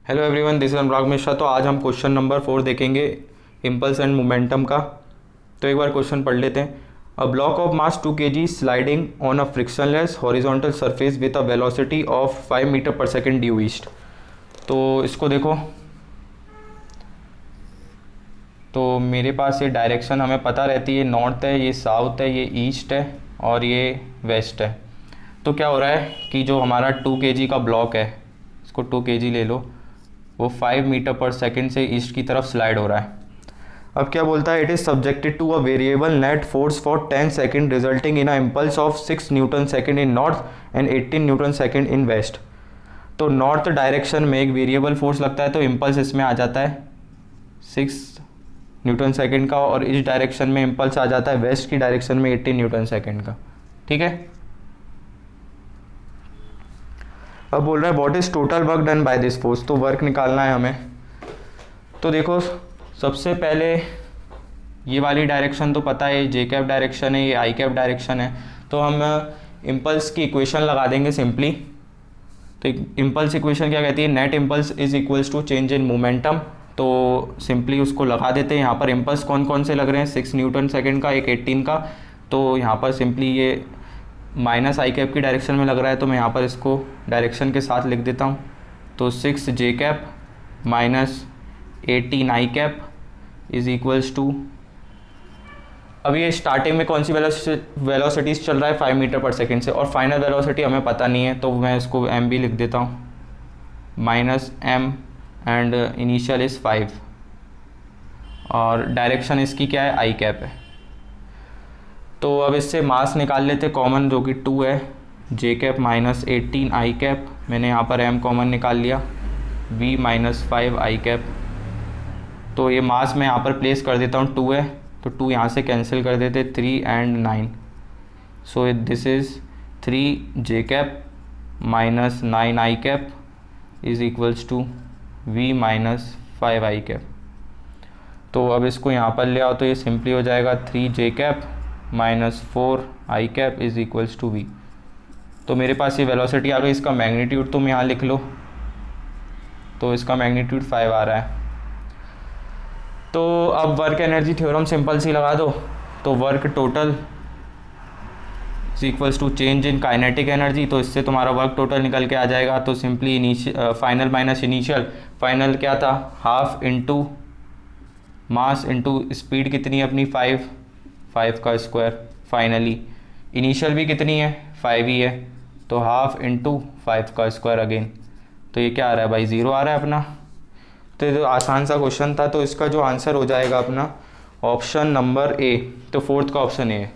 Hello everyone, this is अनुराग मिश्रा। तो आज हम क्वेश्चन नंबर 4 देखेंगे इम्पल्स एंड मोमेंटम का। तो एक बार क्वेश्चन पढ़ लेते हैं। A block of mass 2 kg sliding on a frictionless horizontal surface with a velocity of 5 metre per second due east. तो इसको देखो, तो मेरे पास ये डायरेक्शन हमें पता रहती है, नॉर्थ है, ये साउथ है, ये ईस्ट है और ये वेस्ट है। तो क्या हो रहा है कि जो हमारा 2 kg का ब्लॉक है, इसको 2 kg ले लो, वो 5 मीटर पर सेकेंड से ईस्ट की तरफ स्लाइड हो रहा है। अब क्या बोलता है, it is subjected to a variable net force for 10 second resulting in a impulse of 6 newton second in north and 18 newton second in west. तो नॉर्थ डायरेक्शन में एक वेरिएबल फोर्स लगता है, तो इम्पल्स इसमें आ जाता है 6 न्यूटन सेकेंड का, और इस डायरेक्शन में इम्पल्स आ जाता है वेस्ट की डायरेक्शन में 18 न्यूटन सेकेंड का। ठीक है। अब बोल रहा है what is total work done by this force. तो वर्क निकालना है हमें। तो देखो, सबसे पहले ये वाली डायरेक्शन तो पता है, जे कैप डायरेक्शन है, ये आई कैप डायरेक्शन है। तो हम इम्पल्स की इक्वेशन लगा देंगे सिंपली। तो इम्पल्स इक्वेशन क्या कहती है, net impulse is equals to change in momentum. तो सिंपली उसको लगा देते हैं। यहाँ पर इम्पल्स कौन कौन से लग रहे हैं, 6 न्यूटन सेकेंड का, एक 18 का। तो यहाँ पर सिंपली ये माइनस आई कैप की डायरेक्शन में लग रहा है, तो मैं यहाँ पर इसको डायरेक्शन के साथ लिख देता हूँ। तो 6 j cap minus 18 i cap is equals to, अभी ये स्टार्टिंग में कौन सी वेलोसिटीज़ चल रहा है, 5 मीटर पर सेकेंड से, और फाइनल वेलोसिटी हमें पता नहीं है, तो मैं इसको एम भी लिख देता हूँ, minus M and initial is 5, और डायरेक्शन इसकी क्या है, आई कैप है। तो अब इससे मास निकाल लेते कॉमन, जो कि 2 है, जे कैप माइनस 18 आई कैप, मैंने यहाँ पर एम कॉमन निकाल लिया, वी माइनस 5 आई कैप। तो ये मास मैं यहाँ पर प्लेस कर देता हूँ, 2 है, तो 2 यहाँ से कैंसिल कर देते, 3 and 9। So this is 3 J cap minus 9 I cap is equals to V minus 5 I cap. तो अब इसको यहाँ पर ले आओ, तो ये सिंपली हो जाएगा 3 जे cap minus 4 i cap is equals to V. तो मेरे पास ये वेलोसिटी आ गई। इसका मैग्नीट्यूड तुम यहाँ लिख लो, तो इसका मैग्नीट्यूड 5 आ रहा है। तो अब वर्क एनर्जी थ्योरम सिंपल सी लगा दो। तो work total is equals to change in kinetic energy. तो इससे तुम्हारा वर्क टोटल निकल के आ जाएगा। तो simply final minus initial, final क्या था, half into mass into speed कितनी है अपनी, 5 का स्क्वायर। फाइनली इनिशियल भी कितनी है, 5 ही है, तो हाफ इंटू 5 का स्क्वायर अगेन। तो ये क्या आ रहा है भाई, 0 आ रहा है अपना। तो ये तो आसान सा क्वेश्चन था। तो इसका जो आंसर हो जाएगा अपना ऑप्शन नंबर ए। तो फोर्थ का ऑप्शन ए है।